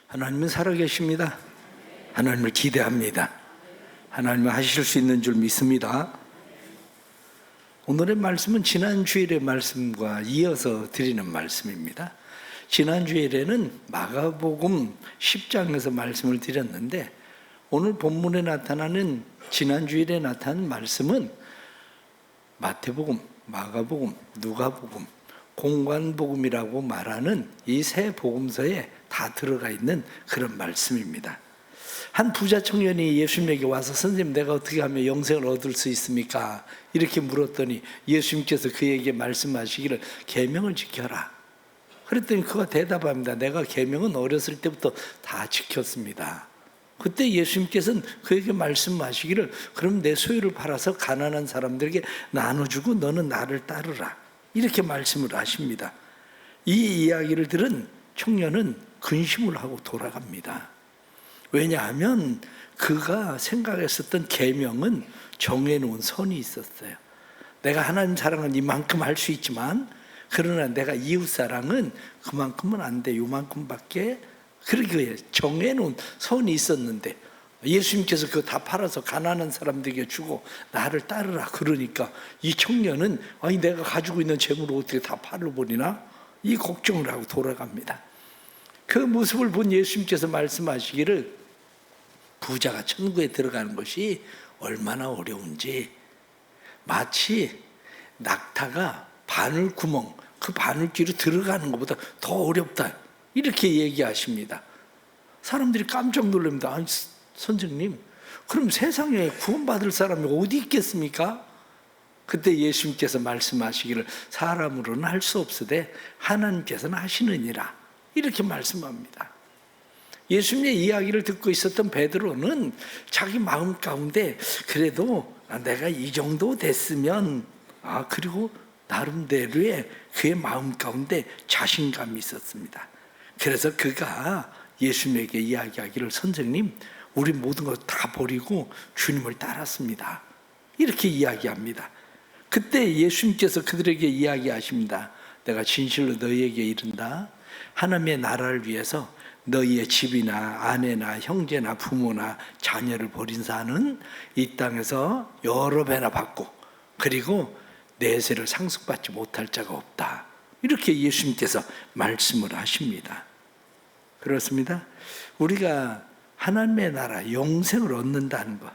하나님은 살아계십니다. 하나님을 기대합니다. 하나님은 하실 수 있는 줄 믿습니다. 오늘의 말씀은 지난 주일의 말씀과 이어서 드리는 말씀입니다. 지난 주일에는 마가복음 10장에서 말씀을 드렸는데, 오늘 본문에 나타나는 지난 주일에 나타난 말씀은 마태복음, 마가복음, 누가복음, 공관복음이라고 말하는 이 세 복음서에 다 들어가 있는 그런 말씀입니다. 한 부자 청년이 예수님에게 와서 선생님, 내가 어떻게 하면 영생을 얻을 수 있습니까? 이렇게 물었더니 예수님께서 그에게 말씀하시기를 계명을 지켜라. 그랬더니 그가 대답합니다. 내가 계명은 어렸을 때부터 다 지켰습니다. 그때 예수님께서는 그에게 말씀하시기를 그럼 내 소유를 팔아서 가난한 사람들에게 나눠주고 너는 나를 따르라. 이렇게 말씀을 하십니다. 이 이야기를 들은 청년은 근심을 하고 돌아갑니다. 왜냐하면 그가 생각했었던 계명은 정해놓은 선이 있었어요. 내가 하나님 사랑은 이만큼 할 수 있지만, 그러나 내가 이웃 사랑은 그만큼은 안 돼, 요만큼밖에. 그렇게 정해놓은 선이 있었는데 예수님께서 그거 다 팔아서 가난한 사람들에게 주고 나를 따르라 그러니까 이 청년은 아니 내가 가지고 있는 재물을 어떻게 다 팔아버리나, 이 걱정을 하고 돌아갑니다. 그 모습을 본 예수님께서 말씀하시기를 부자가 천국에 들어가는 것이 얼마나 어려운지, 마치 낙타가 바늘구멍, 그 바늘귀로 들어가는 것보다 더 어렵다, 이렇게 얘기하십니다. 사람들이 깜짝 놀랍니다. 아니 선생님, 그럼 세상에 구원받을 사람이 어디 있겠습니까? 그때 예수님께서 말씀하시기를 사람으로는 할 수 없으되 하나님께서는 하시느니라, 이렇게 말씀합니다. 예수님의 이야기를 듣고 있었던 베드로는 자기 마음 가운데 그래도 내가 이 정도 됐으면, 그리고 나름대로의 그의 마음 가운데 자신감이 있었습니다. 그래서 그가 예수님에게 이야기하기를 선생님, 우리 모든 것 다 버리고 주님을 따랐습니다. 이렇게 이야기합니다. 그때 예수님께서 그들에게 이야기하십니다. 내가 진실로 너희에게 이른다. 하나님의 나라를 위해서 너희의 집이나 아내나 형제나 부모나 자녀를 버린 자는 이 땅에서 여러 배나 받고 그리고 내세를 상속받지 못할 자가 없다. 이렇게 예수님께서 말씀을 하십니다. 그렇습니다. 우리가 하나님의 나라 영생을 얻는다는 것,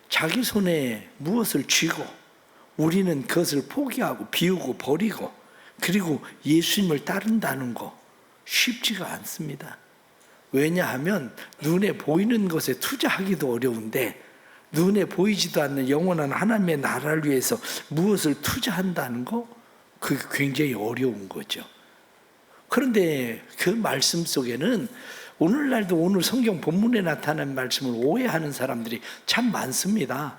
자기 손에 무엇을 쥐고 우리는 그것을 포기하고 비우고 버리고 그리고 예수님을 따른다는 것 쉽지가 않습니다. 왜냐하면 눈에 보이는 것에 투자하기도 어려운데, 눈에 보이지도 않는 영원한 하나님의 나라를 위해서 무엇을 투자한다는 거, 그게 굉장히 어려운 거죠. 그런데 그 말씀 속에는 오늘날도 오늘 성경 본문에 나타난 말씀을 오해하는 사람들이 참 많습니다.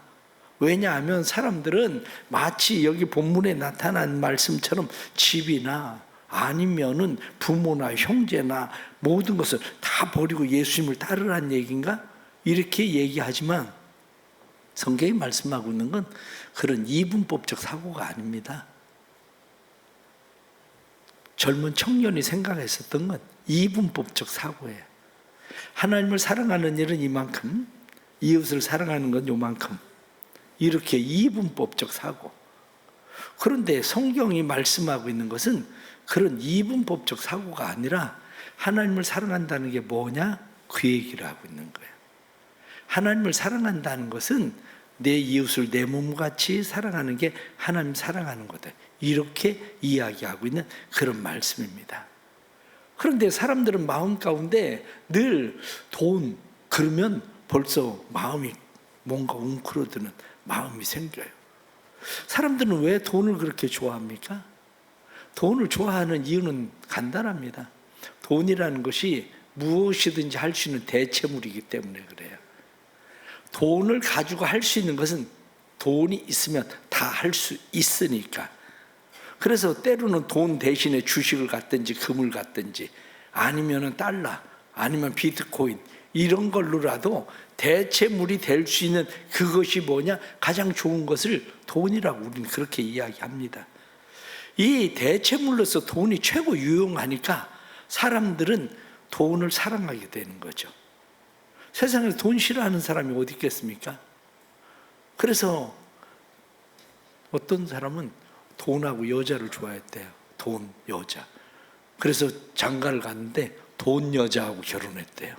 왜냐하면 사람들은 마치 여기 본문에 나타난 말씀처럼 집이나 아니면은 부모나 형제나 모든 것을 다 버리고 예수님을 따르라는 얘기인가? 이렇게 얘기하지만 성경이 말씀하고 있는 건 그런 이분법적 사고가 아닙니다. 젊은 청년이 생각했었던 건 이분법적 사고예요. 하나님을 사랑하는 일은 이만큼, 이웃을 사랑하는 건 요만큼, 이렇게 이분법적 사고. 그런데 성경이 말씀하고 있는 것은 그런 이분법적 사고가 아니라 하나님을 사랑한다는 게 뭐냐? 그 얘기를 하고 있는 거예요. 하나님을 사랑한다는 것은 내 이웃을 내 몸같이 사랑하는 게 하나님 사랑하는 거다, 이렇게 이야기하고 있는 그런 말씀입니다. 그런데 사람들은 마음 가운데 늘 돈, 그러면 벌써 마음이 뭔가 웅크러드는 마음이 생겨요. 사람들은 왜 돈을 그렇게 좋아합니까? 돈을 좋아하는 이유는 간단합니다. 돈이라는 것이 무엇이든지 할 수 있는 대체물이기 때문에 그래요. 돈을 가지고 할 수 있는 것은 돈이 있으면 다 할 수 있으니까. 그래서 때로는 돈 대신에 주식을 갖든지 금을 갖든지 아니면 달러 아니면 비트코인 이런 걸로라도 대체물이 될 수 있는 그것이 뭐냐? 가장 좋은 것을 돈이라고 우리는 그렇게 이야기합니다. 이 대체물로서 돈이 최고 유용하니까 사람들은 돈을 사랑하게 되는 거죠. 세상에 돈 싫어하는 사람이 어디 있겠습니까? 그래서 어떤 사람은 돈하고 여자를 좋아했대요. 돈, 여자. 그래서 장가를 갔는데 돈 여자하고 결혼했대요.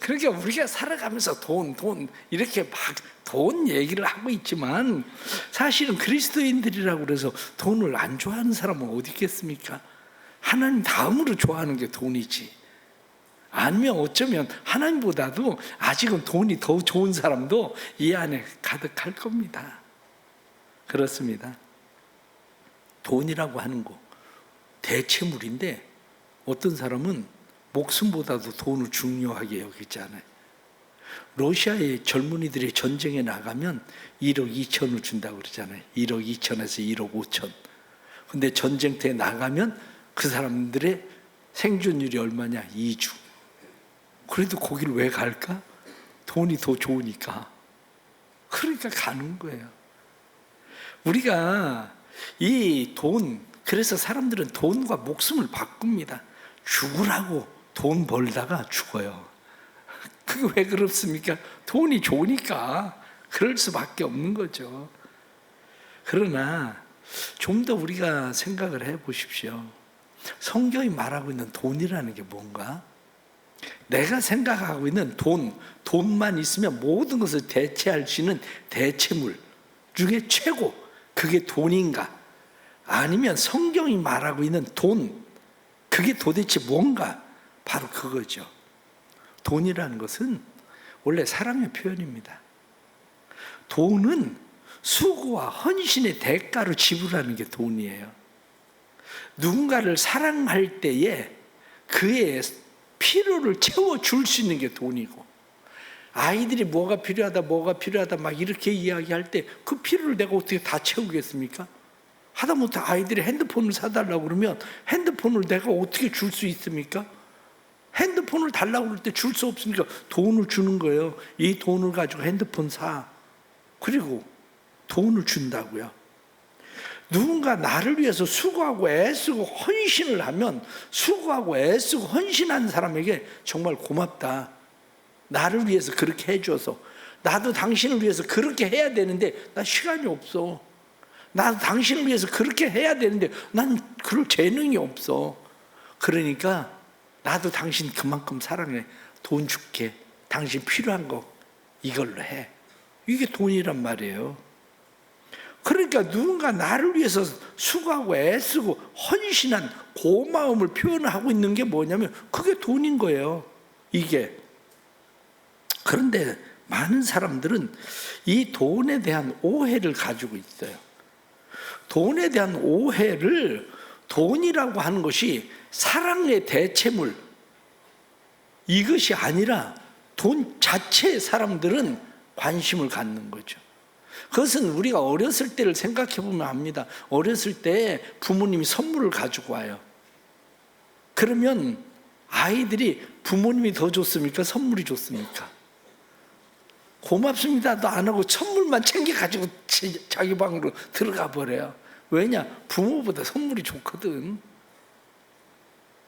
그러니까 우리가 살아가면서 돈 이렇게 막 돈 얘기를 하고 있지만 사실은 그리스도인들이라고 그래서 돈을 안 좋아하는 사람은 어디 있겠습니까? 하나님 다음으로 좋아하는 게 돈이지. 아니면 어쩌면 하나님보다도 아직은 돈이 더 좋은 사람도 이 안에 가득할 겁니다. 그렇습니다. 돈이라고 하는 거 대체물인데 어떤 사람은 목숨보다도 돈을 중요하게 여기잖아요. 러시아의 젊은이들이 전쟁에 나가면 1억 2천을 준다고 그러잖아요. 1억 2천에서 1억 5천. 근데 전쟁터에 나가면 그 사람들의 생존율이 얼마냐? 2주. 그래도 거기를 왜 갈까? 돈이 더 좋으니까. 그러니까 가는 거예요. 우리가 이 돈, 그래서 사람들은 돈과 목숨을 바꿉니다. 죽으라고 돈 벌다가 죽어요. 그게 왜 그렇습니까? 돈이 좋으니까 그럴 수밖에 없는 거죠. 그러나 좀 더 우리가 생각을 해보십시오. 성경이 말하고 있는 돈이라는 게 뭔가? 내가 생각하고 있는 돈만 있으면 모든 것을 대체할 수 있는 대체물 중에 최고, 그게 돈인가? 아니면 성경이 말하고 있는 돈, 그게 도대체 뭔가? 바로 그거죠. 돈이라는 것은 원래 사랑의 표현입니다. 돈은 수고와 헌신의 대가로 지불하는 게 돈이에요. 누군가를 사랑할 때에 그의 필요를 채워줄 수 있는 게 돈이고, 아이들이 뭐가 필요하다 막 이렇게 이야기할 때 그 필요를 내가 어떻게 다 채우겠습니까? 하다못해 아이들이 핸드폰을 사달라고 그러면 핸드폰을 내가 어떻게 줄 수 있습니까? 핸드폰을 달라고 그럴 때 줄 수 없으니까 돈을 주는 거예요. 이 돈을 가지고 핸드폰 사. 그리고 돈을 준다고요. 누군가 나를 위해서 수고하고 애쓰고 헌신을 하면 수고하고 애쓰고 헌신한 사람에게 정말 고맙다. 나를 위해서 그렇게 해줘서. 나도 당신을 위해서 그렇게 해야 되는데 나 시간이 없어. 나도 당신을 위해서 그렇게 해야 되는데 난 그럴 재능이 없어. 그러니까 나도 당신 그만큼 사랑해. 돈 줄게. 당신 필요한 거 이걸로 해. 이게 돈이란 말이에요. 그러니까 누군가 나를 위해서 수고하고 애쓰고 헌신한 고마움을 표현하고 있는 게 뭐냐면 그게 돈인 거예요. 이게. 그런데 많은 사람들은 이 돈에 대한 오해를 가지고 있어요. 돈에 대한 오해를 돈이라고 하는 것이 사랑의 대체물, 이것이 아니라 돈 자체에 사람들은 관심을 갖는 거죠. 그것은 우리가 어렸을 때를 생각해 보면 압니다. 어렸을 때 부모님이 선물을 가지고 와요. 그러면 아이들이 부모님이 더 좋습니까? 선물이 좋습니까? 고맙습니다도 안 하고 선물만 챙겨가지고 자기 방으로 들어가 버려요. 왜냐? 부모보다 선물이 좋거든.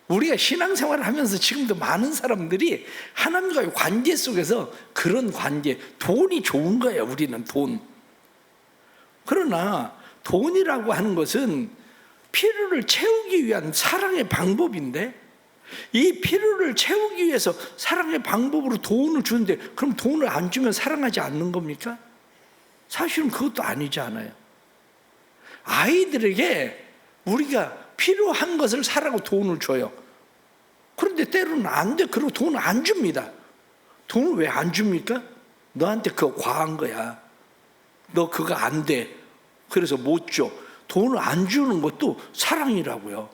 우리가 신앙생활을 하면서 지금도 많은 사람들이 하나님과의 관계 속에서 그런 관계, 돈이 좋은 거예요. 우리는 돈. 그러나 돈이라고 하는 것은 필요를 채우기 위한 사랑의 방법인데, 이 필요를 채우기 위해서 사랑의 방법으로 돈을 주는데 그럼 돈을 안 주면 사랑하지 않는 겁니까? 사실은 그것도 아니잖아요. 아이들에게 우리가 필요한 것을 사라고 돈을 줘요. 그런데 때로는 안 돼. 그리고 돈을 안 줍니다. 돈을 왜 안 줍니까? 너한테 그거 과한 거야. 너 그거 안 돼. 그래서 못 줘. 돈을 안 주는 것도 사랑이라고요.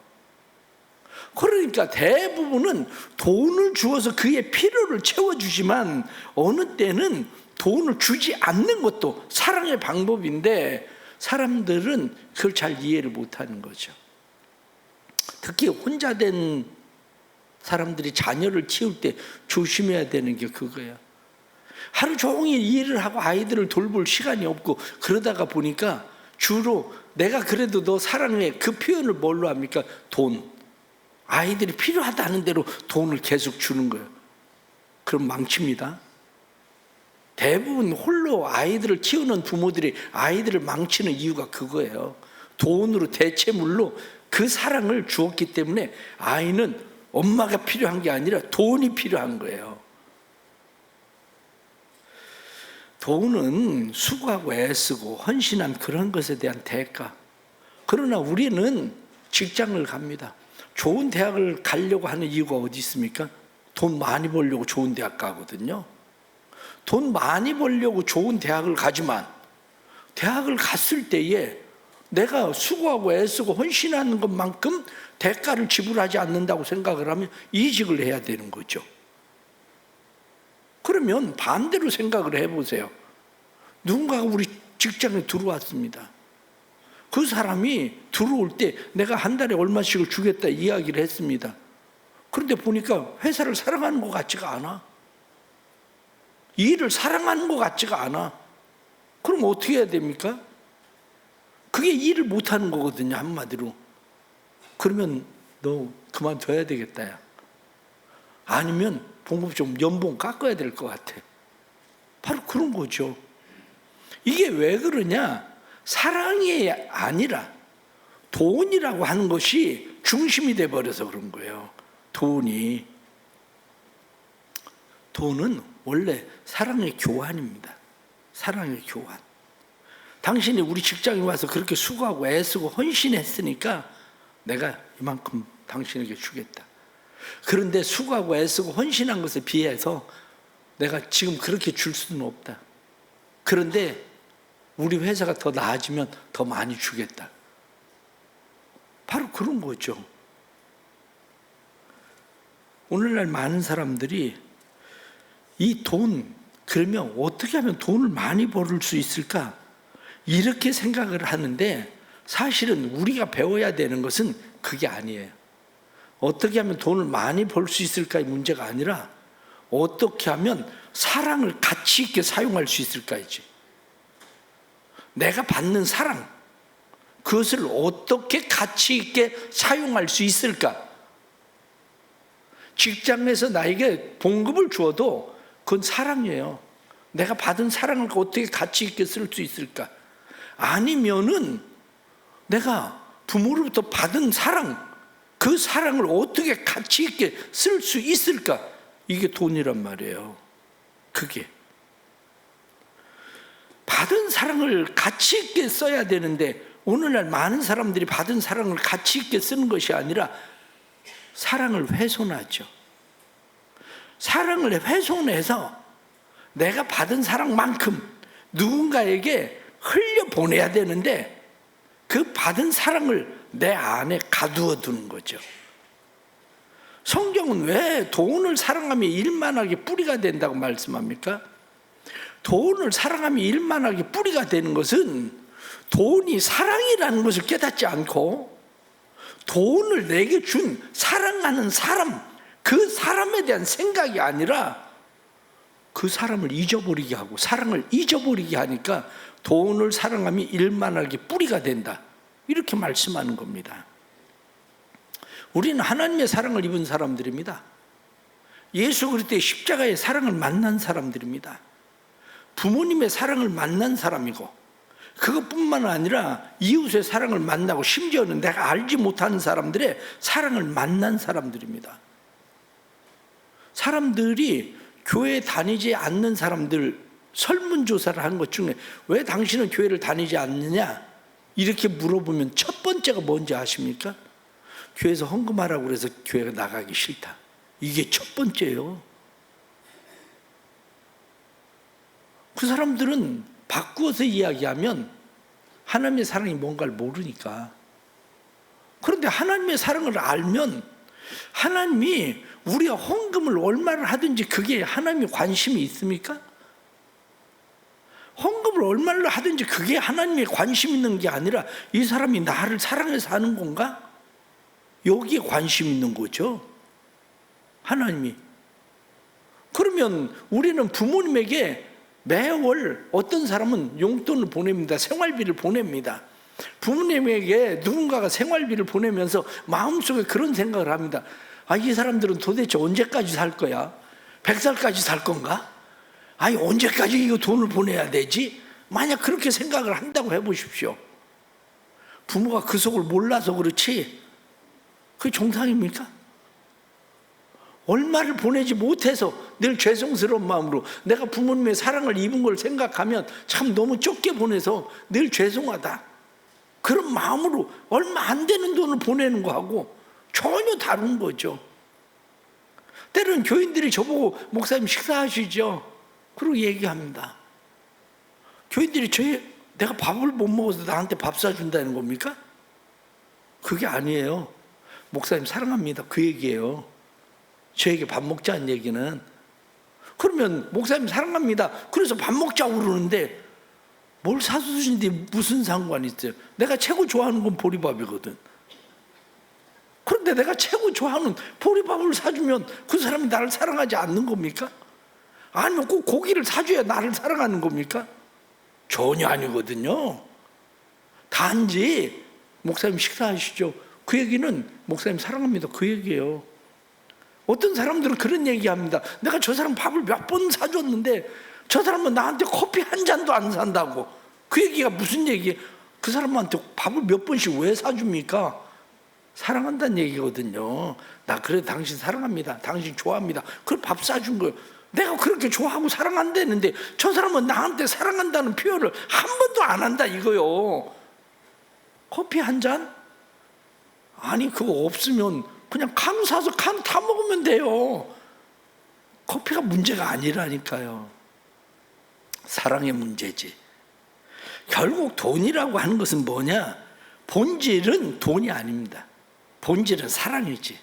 그러니까 대부분은 돈을 주어서 그의 필요를 채워주지만 어느 때는 돈을 주지 않는 것도 사랑의 방법인데 사람들은 그걸 잘 이해를 못하는 거죠. 특히 혼자 된 사람들이 자녀를 키울 때 조심해야 되는 게 그거예요. 하루 종일 일을 하고 아이들을 돌볼 시간이 없고 그러다가 보니까 주로 내가 그래도 너 사랑해 그 표현을 뭘로 합니까? 돈. 아이들이 필요하다는 대로 돈을 계속 주는 거예요. 그럼 망칩니다. 대부분 홀로 아이들을 키우는 부모들이 아이들을 망치는 이유가 그거예요. 돈으로, 대체물로 그 사랑을 주었기 때문에 아이는 엄마가 필요한 게 아니라 돈이 필요한 거예요. 돈은 수고하고 애쓰고 헌신한 그런 것에 대한 대가. 그러나 우리는 직장을 갑니다. 좋은 대학을 가려고 하는 이유가 어디 있습니까? 돈 많이 벌려고 좋은 대학 가거든요. 돈 많이 벌려고 좋은 대학을 가지만 대학을 갔을 때에 내가 수고하고 애쓰고 헌신하는 것만큼 대가를 지불하지 않는다고 생각을 하면 이직을 해야 되는 거죠. 그러면 반대로 생각을 해보세요. 누군가가 우리 직장에 들어왔습니다. 그 사람이 들어올 때 내가 한 달에 얼마씩을 주겠다 이야기를 했습니다. 그런데 보니까 회사를 사랑하는 것 같지가 않아. 일을 사랑하는 것 같지가 않아. 그럼 어떻게 해야 됩니까? 그게 일을 못하는 거거든요, 한마디로. 그러면 너 그만둬야 되겠다. 야. 아니면 봉급 좀 연봉 깎아야 될 것 같아. 바로 그런 거죠. 이게 왜 그러냐? 사랑이 아니라 돈이라고 하는 것이 중심이 돼버려서 그런 거예요. 돈은 원래 사랑의 교환입니다. 사랑의 교환. 당신이 우리 직장에 와서 그렇게 수고하고 애쓰고 헌신했으니까 내가 이만큼 당신에게 주겠다. 그런데 수고하고 애쓰고 헌신한 것에 비해서 내가 지금 그렇게 줄 수는 없다. 그런데 우리 회사가 더 나아지면 더 많이 주겠다. 바로 그런 거죠. 오늘날 많은 사람들이 이 돈, 그러면 어떻게 하면 돈을 많이 벌을 수 있을까? 이렇게 생각을 하는데 사실은 우리가 배워야 되는 것은 그게 아니에요. 어떻게 하면 돈을 많이 벌 수 있을까의 문제가 아니라 어떻게 하면 사랑을 가치 있게 사용할 수 있을까이지. 내가 받는 사랑, 그것을 어떻게 가치 있게 사용할 수 있을까? 직장에서 나에게 봉급을 주어도 그건 사랑이에요. 내가 받은 사랑을 어떻게 가치 있게 쓸 수 있을까? 아니면은 내가 부모로부터 받은 사랑, 그 사랑을 어떻게 가치 있게 쓸 수 있을까? 이게 돈이란 말이에요. 그게. 받은 사랑을 가치 있게 써야 되는데 오늘날 많은 사람들이 받은 사랑을 가치 있게 쓰는 것이 아니라 사랑을 훼손하죠. 사랑을 훼손해서 내가 받은 사랑만큼 누군가에게 흘려보내야 되는데 그 받은 사랑을 내 안에 가두어 두는 거죠. 성경은 왜 돈을 사랑하며 일만하게 뿌리가 된다고 말씀합니까? 돈을 사랑하며 일만하게 뿌리가 되는 것은 돈이 사랑이라는 것을 깨닫지 않고 돈을 내게 준 사랑하는 사람, 그 사람에 대한 생각이 아니라 그 사람을 잊어버리게 하고 사랑을 잊어버리게 하니까 돈을 사랑하며 일만하게 뿌리가 된다. 이렇게 말씀하는 겁니다. 우리는 하나님의 사랑을 입은 사람들입니다. 예수 그리스도의 십자가의 사랑을 만난 사람들입니다. 부모님의 사랑을 만난 사람이고 그것뿐만 아니라 이웃의 사랑을 만나고 심지어는 내가 알지 못하는 사람들의 사랑을 만난 사람들입니다. 사람들이 교회 다니지 않는 사람들 설문조사를 한 것 중에 왜 당신은 교회를 다니지 않느냐 이렇게 물어보면 첫 번째가 뭔지 아십니까? 교회에서 헌금하라고 그래서 교회가 나가기 싫다. 이게 첫 번째예요. 그 사람들은 바꾸어서 이야기하면 하나님의 사랑이 뭔가를 모르니까. 그런데 하나님의 사랑을 알면 하나님이 우리가 헌금을 얼마를 하든지 그게 하나님의 관심이 있습니까? 헌금을 얼마를 하든지 그게 하나님의 관심 있는 게 아니라 이 사람이 나를 사랑해서 하는 건가? 여기에 관심 있는 거죠. 하나님이. 그러면 우리는 부모님에게 매월 어떤 사람은 용돈을 보냅니다. 생활비를 보냅니다. 부모님에게 누군가가 생활비를 보내면서 마음속에 그런 생각을 합니다. 아, 이 사람들은 도대체 언제까지 살 거야? 100살까지 살 건가? 아니, 언제까지 이거 돈을 보내야 되지? 만약 그렇게 생각을 한다고 해보십시오. 부모가 그 속을 몰라서 그렇지 그게 정상입니까? 얼마를 보내지 못해서 늘 죄송스러운 마음으로 내가 부모님의 사랑을 입은 걸 생각하면 참 너무 적게 보내서 늘 죄송하다, 그런 마음으로 얼마 안 되는 돈을 보내는 거하고 전혀 다른 거죠. 때로는 교인들이 저보고 목사님 식사하시죠? 그러고 얘기합니다. 교인들이 내가 밥을 못 먹어서 나한테 밥 사준다는 겁니까? 그게 아니에요. 목사님 사랑합니다, 그 얘기예요. 저에게 밥 먹자는 얘기는. 그러면 목사님 사랑합니다, 그래서 밥 먹자고 그러는데 뭘 사주시는데 무슨 상관이 있어요? 내가 최고 좋아하는 건 보리밥이거든. 그런데 내가 최고 좋아하는 보리밥을 사주면 그 사람이 나를 사랑하지 않는 겁니까? 아니면 꼭 고기를 사줘야 나를 사랑하는 겁니까? 전혀 아니거든요. 단지 목사님 식사하시죠? 그 얘기는 목사님 사랑합니다, 그 얘기예요. 어떤 사람들은 그런 얘기합니다. 내가 저 사람 밥을 몇 번 사줬는데 저 사람은 나한테 커피 한 잔도 안 산다고. 그 얘기가 무슨 얘기예요? 그 사람한테 밥을 몇 번씩 왜 사줍니까? 사랑한다는 얘기거든요. 나 그래 당신 사랑합니다, 당신 좋아합니다, 그걸 밥 사준 거예요. 내가 그렇게 좋아하고 사랑한다는데 저 사람은 나한테 사랑한다는 표현을 한 번도 안 한다 이거요. 커피 한 잔? 아니, 그거 없으면 그냥 칸 사서 칸 타 먹으면 돼요. 커피가 문제가 아니라니까요. 사랑의 문제지. 결국 돈이라고 하는 것은 뭐냐? 본질은 돈이 아닙니다. 본질은 사랑이지.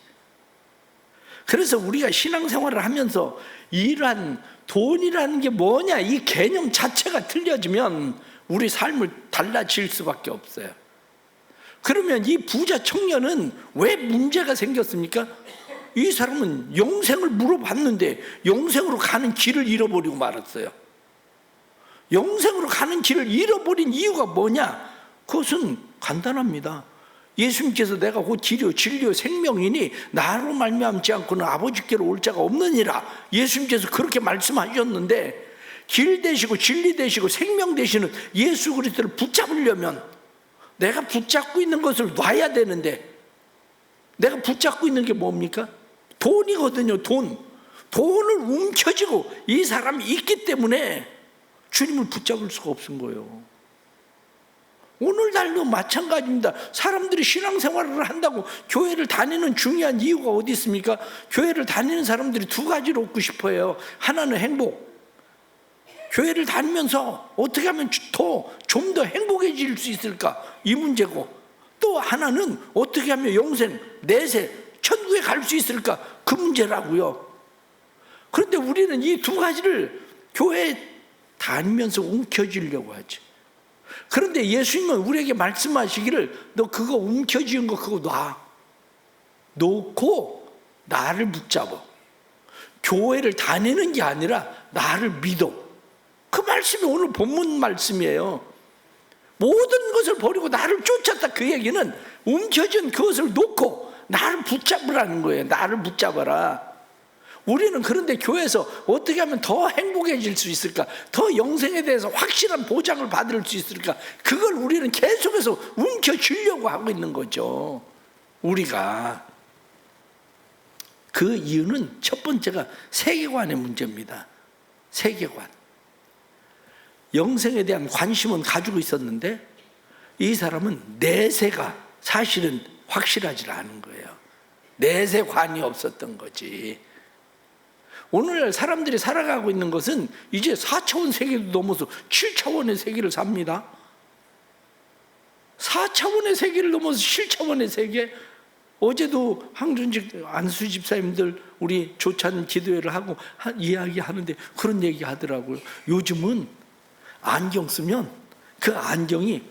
그래서 우리가 신앙생활을 하면서 이러한 돈이라는 게 뭐냐, 이 개념 자체가 틀려지면 우리 삶을 달라질 수밖에 없어요. 그러면 이 부자 청년은 왜 문제가 생겼습니까? 이 사람은 영생을 물어봤는데 영생으로 가는 길을 잃어버리고 말았어요. 영생으로 가는 길을 잃어버린 이유가 뭐냐? 그것은 간단합니다. 예수님께서 내가 곧 길이요 진리요 생명이니 나로 말미암지 않고는 아버지께로 올 자가 없느니라, 예수님께서 그렇게 말씀하셨는데, 길 되시고 진리 되시고 생명 되시는 예수 그리스도를 붙잡으려면 내가 붙잡고 있는 것을 놔야 되는데, 내가 붙잡고 있는 게 뭡니까? 돈이거든요. 돈을 움켜쥐고 이 사람이 있기 때문에 주님을 붙잡을 수가 없은 거예요. 오늘날도 마찬가지입니다. 사람들이 신앙생활을 한다고 교회를 다니는 중요한 이유가 어디 있습니까? 교회를 다니는 사람들이 두 가지를 얻고 싶어요. 하나는 행복. 교회를 다니면서 어떻게 하면 좀 더 행복해질 수 있을까? 이 문제고, 또 하나는 어떻게 하면 영생, 내세, 천국에 갈 수 있을까? 그 문제라고요. 그런데 우리는 이 두 가지를 교회에 다니면서 움켜쥐려고 하지. 그런데 예수님은 우리에게 말씀하시기를 너 그거 움켜쥐은 거 그거 놓고 나를 붙잡아. 교회를 다니는 게 아니라 나를 믿어. 그 말씀이 오늘 본문 말씀이에요. 모든 것을 버리고 나를 쫓았다, 그 얘기는 움켜쥔 그것을 놓고 나를 붙잡으라는 거예요. 나를 붙잡아라. 우리는 그런데 교회에서 어떻게 하면 더 행복해질 수 있을까? 더 영생에 대해서 확실한 보장을 받을 수 있을까? 그걸 우리는 계속해서 움켜쥐려고 하고 있는 거죠. 우리가. 그 이유는 첫 번째가 세계관의 문제입니다. 세계관. 영생에 대한 관심은 가지고 있었는데 이 사람은 내세가 사실은 확실하지 않은 거예요. 내세관이 없었던 거지. 오늘날 사람들이 살아가고 있는 것은 이제 4차원 세계도 넘어서 7차원의 세계를 삽니다. 4차원의 세계를 넘어서 7차원의 세계. 어제도 항준직 안수 집사님들 우리 조찬 기도회를 하고 이야기하는데 그런 얘기 하더라고요. 요즘은 안경 쓰면 그 안경이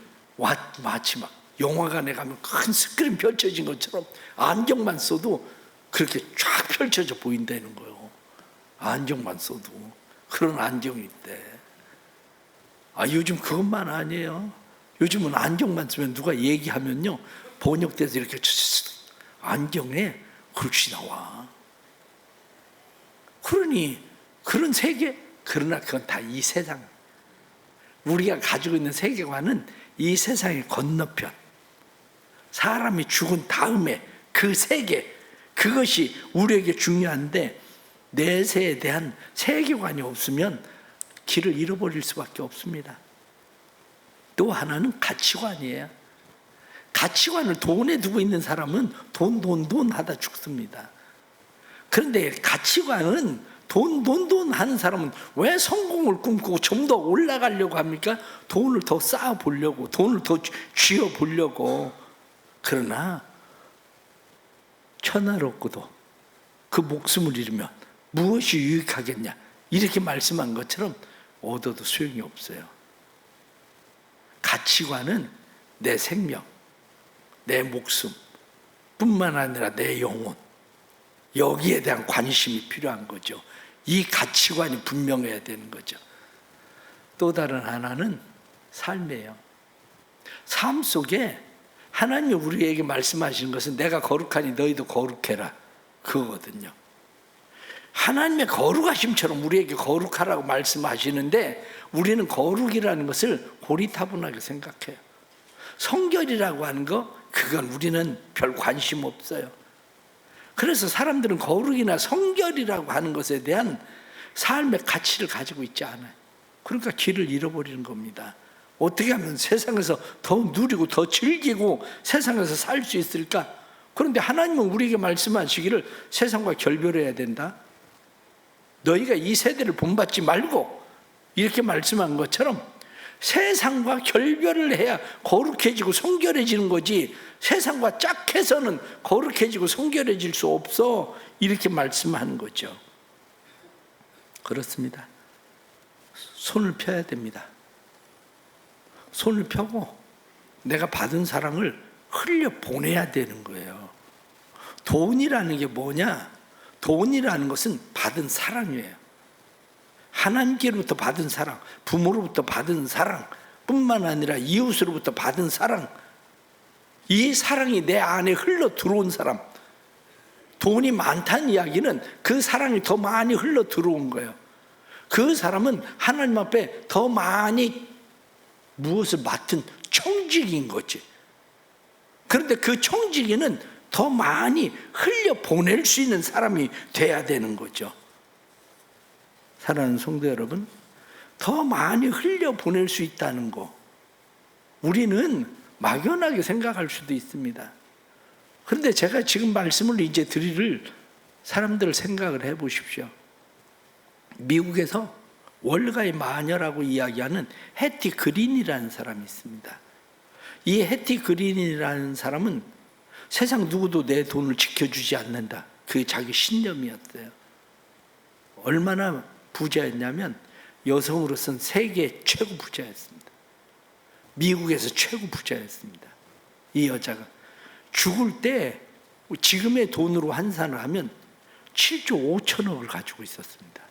마치 막 영화관에 가면 큰 스크린 펼쳐진 것처럼 안경만 써도 그렇게 쫙 펼쳐져 보인다는 거예요. 안경만 써도 그런 안경이 있대. 요즘 그것만 아니에요. 요즘은 안경만 쓰면 누가 얘기하면요, 번역돼서 이렇게 안경에 글씨 나와. 그러니 그런 세계, 그러나 그건 다 이 세상, 우리가 가지고 있는 세계관은 이 세상의 건너편, 사람이 죽은 다음에 그 세계, 그것이 우리에게 중요한데, 내세에 대한 세계관이 없으면 길을 잃어버릴 수밖에 없습니다. 또 하나는 가치관이에요. 가치관을 돈에 두고 있는 사람은 돈 하다 죽습니다. 그런데 가치관은 돈 하는 사람은 왜 성공을 꿈꾸고 좀 더 올라가려고 합니까? 돈을 더 쌓아보려고, 돈을 더 쥐어보려고. 그러나 천하를 얻고도 그 목숨을 잃으면 무엇이 유익하겠냐, 이렇게 말씀한 것처럼 얻어도 소용이 없어요. 가치관은 내 생명, 내 목숨 뿐만 아니라 내 영혼, 여기에 대한 관심이 필요한 거죠. 이 가치관이 분명해야 되는 거죠. 또 다른 하나는 삶이에요. 삶 속에 하나님이 우리에게 말씀하시는 것은 내가 거룩하니 너희도 거룩해라, 그거거든요. 하나님의 거룩하심처럼 우리에게 거룩하라고 말씀하시는데, 우리는 거룩이라는 것을 고리타분하게 생각해요. 성결이라고 하는 거, 그건 우리는 별 관심 없어요. 그래서 사람들은 거룩이나 성결이라고 하는 것에 대한 삶의 가치를 가지고 있지 않아요. 그러니까 길을 잃어버리는 겁니다. 어떻게 하면 세상에서 더 누리고 더 즐기고 세상에서 살 수 있을까? 그런데 하나님은 우리에게 말씀하시기를 세상과 결별해야 된다, 너희가 이 세대를 본받지 말고, 이렇게 말씀한 것처럼 세상과 결별을 해야 거룩해지고 성결해지는 거지, 세상과 짝해서는 거룩해지고 성결해질 수 없어, 이렇게 말씀하는 거죠. 그렇습니다. 손을 펴야 됩니다. 손을 펴고 내가 받은 사랑을 흘려보내야 되는 거예요. 돈이라는 게 뭐냐? 돈이라는 것은 받은 사랑이에요. 하나님께로부터 받은 사랑, 부모로부터 받은 사랑 뿐만 아니라 이웃으로부터 받은 사랑, 이 사랑이 내 안에 흘러 들어온 사람, 돈이 많다는 이야기는 그 사랑이 더 많이 흘러 들어온 거예요. 그 사람은 하나님 앞에 더 많이 무엇을 맡은 청지기인 거지. 그런데 그 청지기는 더 많이 흘려보낼 수 있는 사람이 돼야 되는 거죠. 사랑하는 성도 여러분, 더 많이 흘려보낼 수 있다는 거, 우리는 막연하게 생각할 수도 있습니다. 그런데 제가 지금 말씀을 이제 드릴 사람들 생각을 해보십시오. 미국에서 월가의 마녀라고 이야기하는 해티 그린이라는 사람이 있습니다. 이 해티 그린이라는 사람은 세상 누구도 내 돈을 지켜주지 않는다, 그게 자기 신념이었어요. 얼마나 부자였냐면 여성으로서는 세계 최고 부자였습니다. 미국에서 최고 부자였습니다. 이 여자가 죽을 때 지금의 돈으로 환산을 하면 7조 5천억을 가지고 있었습니다.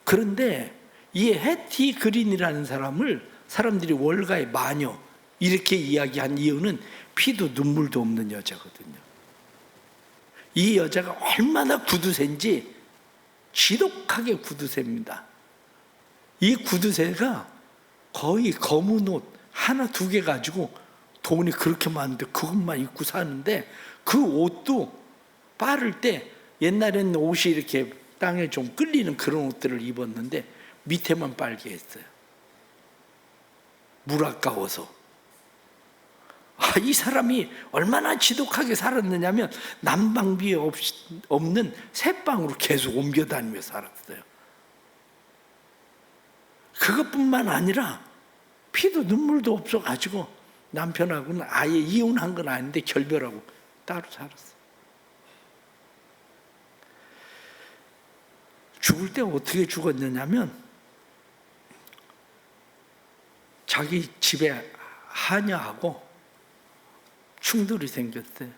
그런데 이 해티 그린이라는 사람을 사람들이 월가의 마녀 이렇게 이야기한 이유는 피도 눈물도 없는 여자거든요. 이 여자가 얼마나 구두쇠인지 지독하게 구두쇠입니다. 이 구두쇠가 거의 검은 옷 하나 두 개 가지고 돈이 그렇게 많은데 그것만 입고 사는데, 그 옷도 빠를 때 옛날에는 옷이 이렇게 땅에 좀 끌리는 그런 옷들을 입었는데 밑에만 빨개 했어요. 물 아까워서. 이 사람이 얼마나 지독하게 살았느냐면 난방비 없는 새방으로 계속 옮겨 다니며 살았어요. 그것뿐만 아니라 피도 눈물도 없어가지고 남편하고는 아예 이혼한 건 아닌데 결별하고 따로 살았어요. 죽을 때 어떻게 죽었느냐면 자기 집에 하녀하고 충돌이 생겼어요.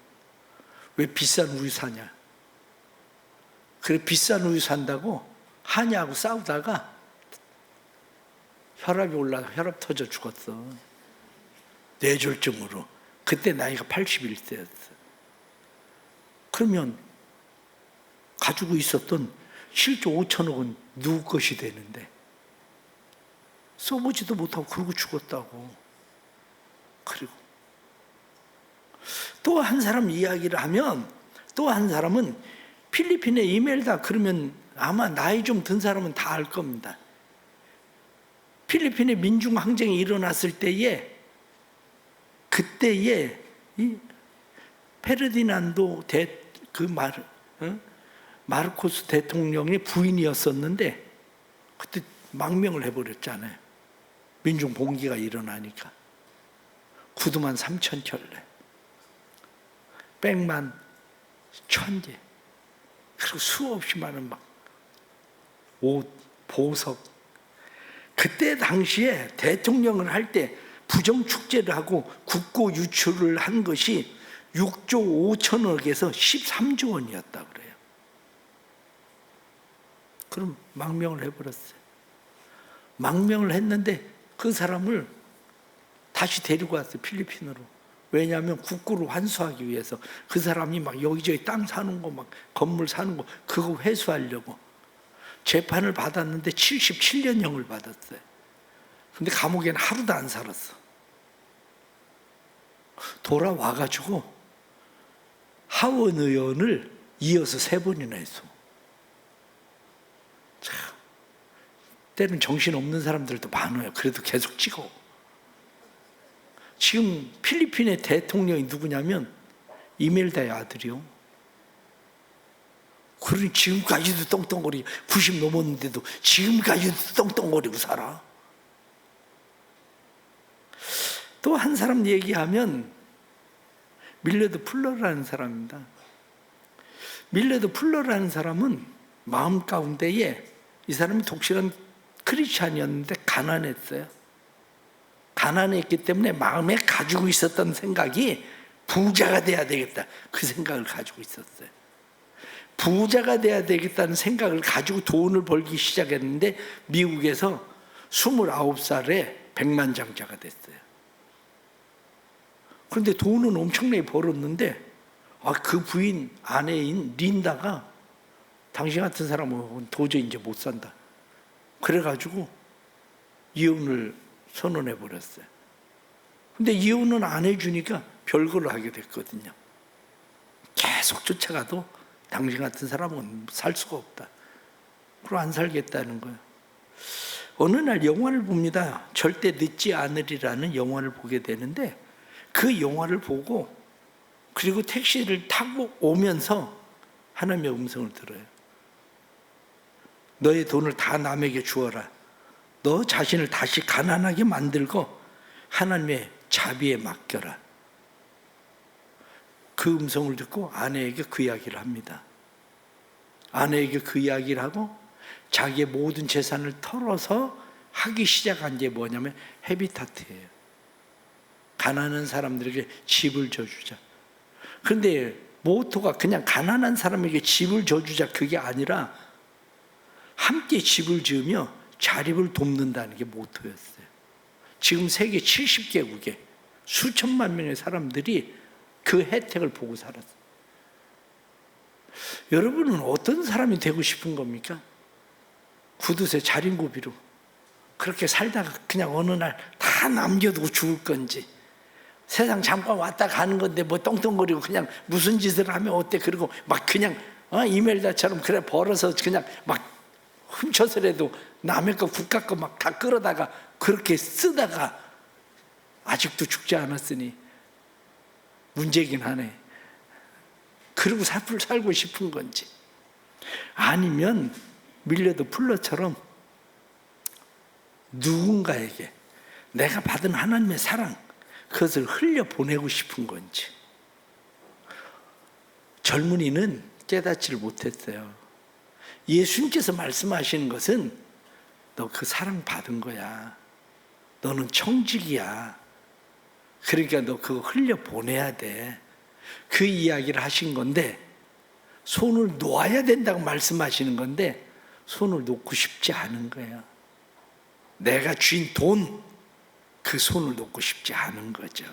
왜 비싼 우유 사냐? 그래 비싼 우유 산다고 하녀하고 싸우다가 혈압이 올라가 혈압 터져 죽었어. 뇌졸중으로. 그때 나이가 81세였어요. 그러면 가지고 있었던 7조 5천억 원 누구 것이 되는데 써보지도 못하고 그러고 죽었다고. 그리고 또 한 사람 이야기를 하면, 또 한 사람은 필리핀의 이멜다 그러면 아마 나이 좀 든 사람은 다 알 겁니다. 필리핀의 민중 항쟁이 일어났을 때에, 그때에 이 페르디난도 마르코스 대통령의 부인이었었는데 그때 망명을 해버렸잖아요. 민중 봉기가 일어나니까. 구두만 3천 켤레, 백만, 천재, 그리고 수없이 많은 막 옷, 보석. 그때 당시에 대통령을 할 때 부정축제를 하고 국고 유출을 한 것이 6조 5천억에서 13조 원이었다 그래요. 그럼 망명을 해버렸어요. 망명을 했는데 그 사람을 다시 데리고 왔어요, 필리핀으로. 왜냐하면 국고를 환수하기 위해서. 그 사람이 막 여기저기 땅 사는 거, 막 건물 사는 거, 그거 회수하려고 재판을 받았는데 77년형을 받았어요. 근데 감옥에는 하루도 안 살았어. 돌아와가지고 하원 의원을 이어서 3번이나 했어. 참, 때는 정신없는 사람들도 많아요. 그래도 계속 찍어. 지금 필리핀의 대통령이 누구냐면 이멜다의 아들이요. 그러니 지금까지도 떵떵거리고, 90 넘었는데도 지금까지도 떵떵거리고 살아. 또 한 사람 얘기하면 밀레드 풀러라는 사람입니다. 밀레드 풀러라는 사람은 마음 가운데에, 이 사람이 독실한 크리스찬이었는데 가난했어요. 가난했기 때문에 마음에 가지고 있었던 생각이 부자가 돼야 되겠다, 그 생각을 가지고 있었어요. 부자가 돼야 되겠다는 생각을 가지고 돈을 벌기 시작했는데 미국에서 29살에 백만장자가 됐어요. 그런데 돈은 엄청나게 벌었는데 그 부인, 아내인 린다가 당신 같은 사람은 도저히 이제 못 산다, 그래가지고 이혼을 선언해 버렸어요. 근데 이혼은 안 해주니까 별거를 하게 됐거든요. 계속 쫓아가도 당신 같은 사람은 살 수가 없다, 그럼 안 살겠다는 거예요. 어느 날 영화를 봅니다. 절대 늦지 않으리라는 영화를 보게 되는데, 그 영화를 보고 그리고 택시를 타고 오면서 하나님의 음성을 들어요. 너의 돈을 다 남에게 주어라. 너 자신을 다시 가난하게 만들고 하나님의 자비에 맡겨라. 그 음성을 듣고 아내에게 그 이야기를 합니다. 아내에게 그 이야기를 하고 자기의 모든 재산을 털어서 하기 시작한 게 뭐냐면 헤비타트예요. 가난한 사람들에게 집을 줘주자. 그런데 모토가 그냥 가난한 사람에게 집을 줘주자, 그게 아니라 함께 집을 지으며 자립을 돕는다는 게 모토였어요. 지금 세계 70개국에 수천만 명의 사람들이 그 혜택을 보고 살았어요. 여러분은 어떤 사람이 되고 싶은 겁니까? 구두쇠 자린고비로 그렇게 살다가 그냥 어느 날 다 남겨두고 죽을 건지, 세상 잠깐 왔다 가는 건데 뭐 떵떵거리고 그냥 무슨 짓을 하면 어때, 그리고 막 그냥 이멜다처럼 그래 벌어서 그냥 막 훔쳐서라도 남의 거 국가 거 막 다 끌어다가 그렇게 쓰다가 아직도 죽지 않았으니 문제긴 하네. 그러고 살고 싶은 건지, 아니면 밀레드 풀러처럼 누군가에게 내가 받은 하나님의 사랑, 그것을 흘려보내고 싶은 건지. 젊은이는 깨닫지를 못했어요. 예수님께서 말씀하시는 것은 너 그 사랑 받은 거야. 너는 청직이야. 그러니까 너 그거 흘려보내야 돼. 그 이야기를 하신 건데, 손을 놓아야 된다고 말씀하시는 건데 손을 놓고 싶지 않은 거예요. 내가 쥔 돈, 그 손을 놓고 싶지 않은 거죠.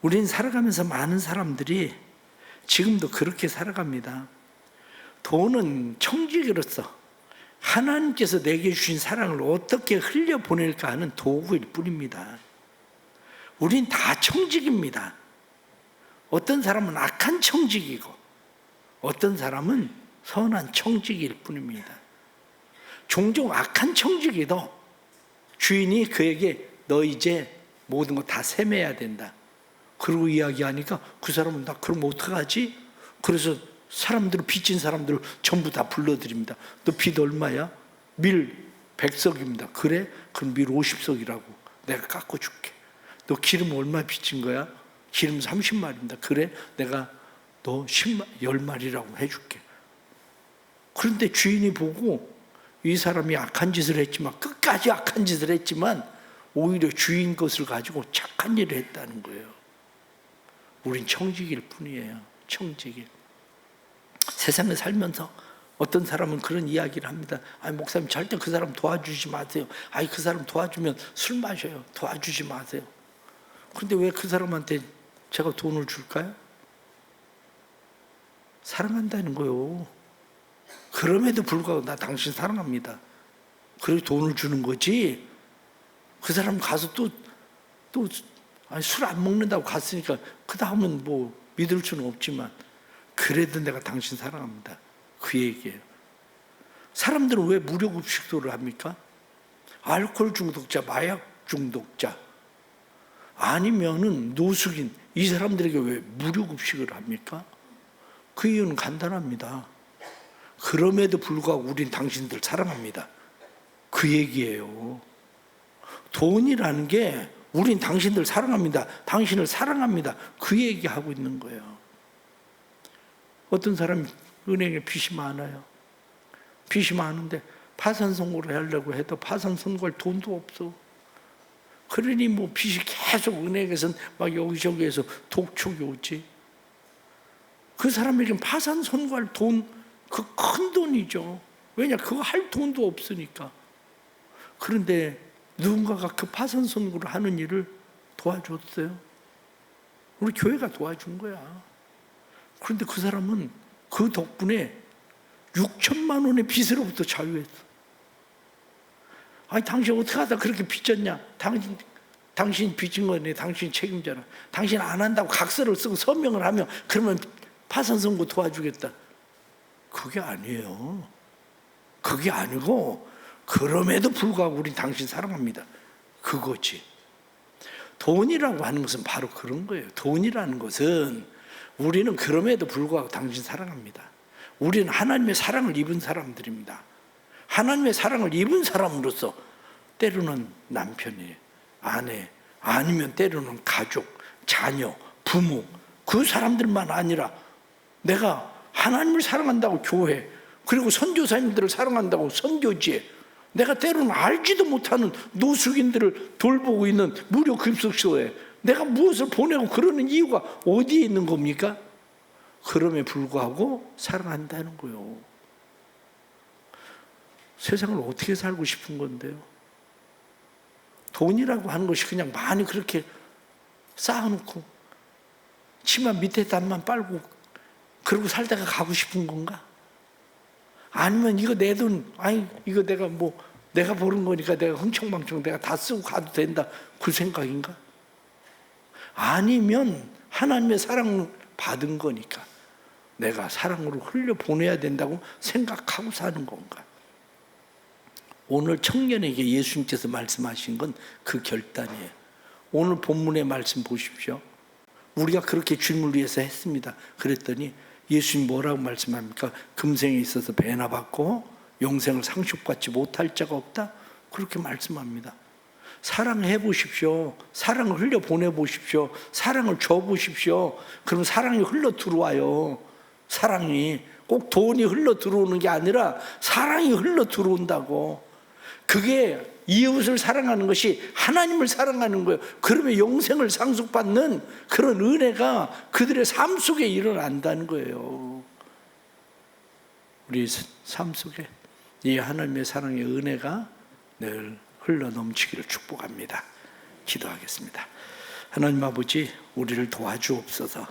우린 살아가면서 많은 사람들이 지금도 그렇게 살아갑니다. 돈은 청지기로서 하나님께서 내게 주신 사랑을 어떻게 흘려보낼까 하는 도구일 뿐입니다. 우린 다 청지기입니다. 어떤 사람은 악한 청지기고 어떤 사람은 선한 청지기일 뿐입니다. 종종 악한 청지기도 주인이 그에게 너 이제 모든 거 다 세매야 된다. 그러고 이야기하니까 그 사람은 나 그럼 어떡하지? 그래서 사람들을 빚진 사람들을 전부 다 불러드립니다. 너 빚 얼마야? 밀 100석입니다. 그래? 그럼 밀 50석이라고 내가 깎아줄게. 너 기름 얼마 빚진 거야? 기름 30마리입니다. 그래? 내가 너 10마리라고 해줄게. 그런데 주인이 보고 이 사람이 악한 짓을 했지만 끝까지 악한 짓을 했지만 오히려 주인 것을 가지고 착한 일을 했다는 거예요. 우린 청지기일 뿐이에요. 청지기. 세상에 살면서 어떤 사람은 그런 이야기를 합니다. 아니 목사님 절대 그 사람 도와주지 마세요. 아니 그 사람 도와주면 술 마셔요. 도와주지 마세요. 그런데 왜 그 사람한테 제가 돈을 줄까요? 사랑한다는 거요. 그럼에도 불구하고 나 당신 사랑합니다. 그래서 돈을 주는 거지. 그 사람 가서 또 술 안 먹는다고 갔으니까 그 다음은 뭐 믿을 수는 없지만 그래도 내가 당신 사랑합니다. 그 얘기예요. 사람들은 왜 무료급식소를 합니까? 알코올 중독자, 마약 중독자 아니면은 노숙인 이 사람들에게 왜 무료급식을 합니까? 그 이유는 간단합니다. 그럼에도 불구하고 우린 당신들 사랑합니다. 그 얘기예요. 돈이라는 게 우린 당신들 사랑합니다. 당신을 사랑합니다. 그 얘기하고 있는 거예요. 어떤 사람이 은행에 빚이 많아요. 빚이 많은데 파산 선고를 하려고 해도 파산 선고할 돈도 없어. 그러니 뭐 빚이 계속 은행에서 막 여기저기에서 독촉이 오지. 그 사람에게는 파산 선고할 돈, 그 큰 돈이죠. 왜냐, 그거 할 돈도 없으니까. 그런데 누군가가 그 파산 선고를 하는 일을 도와줬어요. 우리 교회가 도와준 거야. 그런데 그 사람은 그 덕분에 6천만 원의 빚으로부터 자유했어. 아니 당신 어떻게 하다 그렇게 빚졌냐? 당신 빚진 거네. 당신 책임져라. 당신 안 한다고 각서를 쓰고 서명을 하면 그러면 파산 선고 도와주겠다. 그게 아니에요. 그게 아니고 그럼에도 불구하고 우린 당신 사랑합니다. 그거지. 돈이라고 하는 것은 바로 그런 거예요. 돈이라는 것은 우리는 그럼에도 불구하고 당신 사랑합니다. 우리는 하나님의 사랑을 입은 사람들입니다. 하나님의 사랑을 입은 사람으로서 때로는 남편이, 아내, 아니면 때로는 가족, 자녀, 부모 그 사람들만 아니라 내가 하나님을 사랑한다고 교회 그리고 선교사님들을 사랑한다고 선교지에 내가 때로는 알지도 못하는 노숙인들을 돌보고 있는 무료 급식소에 내가 무엇을 보내고 그러는 이유가 어디에 있는 겁니까? 그럼에 불구하고 사랑한다는 거예요. 세상을 어떻게 살고 싶은 건데요? 돈이라고 하는 것이 그냥 많이 그렇게 쌓아놓고 치마 밑에 단만 빨고 그러고 살다가 가고 싶은 건가? 아니면 이거 내 돈, 아니 이거 내가 버는 거니까 내가 흥청망청 내가 다 쓰고 가도 된다 그 생각인가? 아니면 하나님의 사랑을 받은 거니까 내가 사랑으로 흘려보내야 된다고 생각하고 사는 건가? 오늘 청년에게 예수님께서 말씀하신 건 그 결단이에요. 오늘 본문의 말씀 보십시오. 우리가 그렇게 주님을 위해서 했습니다. 그랬더니 예수님 뭐라고 말씀합니까? 금생에 있어서 배나 받고 영생을 상속받지 못할 자가 없다? 그렇게 말씀합니다. 사랑해 보십시오. 사랑을 흘려 보내보십시오. 사랑을 줘 보십시오. 그럼 사랑이 흘러 들어와요. 사랑이 꼭 돈이 흘러 들어오는 게 아니라 사랑이 흘러 들어온다고. 그게 이웃을 사랑하는 것이 하나님을 사랑하는 거예요. 그러면 영생을 상속받는 그런 은혜가 그들의 삶 속에 일어난다는 거예요. 우리 삶 속에 이 하나님의 사랑의 은혜가 늘 흘러넘치기를 축복합니다. 기도하겠습니다. 하나님 아버지, 우리를 도와주옵소서.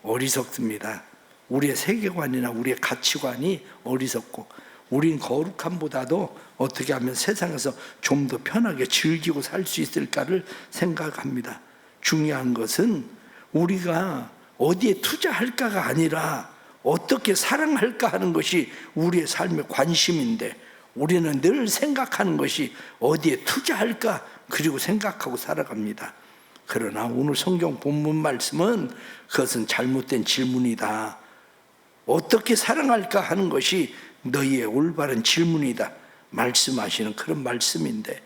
어리석습니다. 우리의 세계관이나 우리의 가치관이 어리석고, 우린 거룩함보다도 어떻게 하면 세상에서 좀 더 편하게 즐기고 살 수 있을까를 생각합니다. 중요한 것은 우리가 어디에 투자할까가 아니라 어떻게 사랑할까 하는 것이 우리의 삶의 관심인데, 우리는 늘 생각하는 것이 어디에 투자할까, 그리고 생각하고 살아갑니다. 그러나 오늘 성경 본문 말씀은 그것은 잘못된 질문이다. 어떻게 사랑할까 하는 것이 너희의 올바른 질문이다 말씀하시는 그런 말씀인데,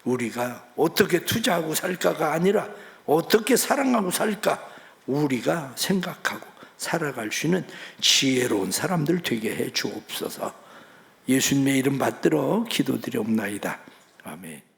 우리가 어떻게 투자하고 살까가 아니라 어떻게 사랑하고 살까, 우리가 생각하고 살아갈 수 있는 지혜로운 사람들 되게 해 주옵소서. 예수님의 이름 받들어 기도드리옵나이다. 아멘.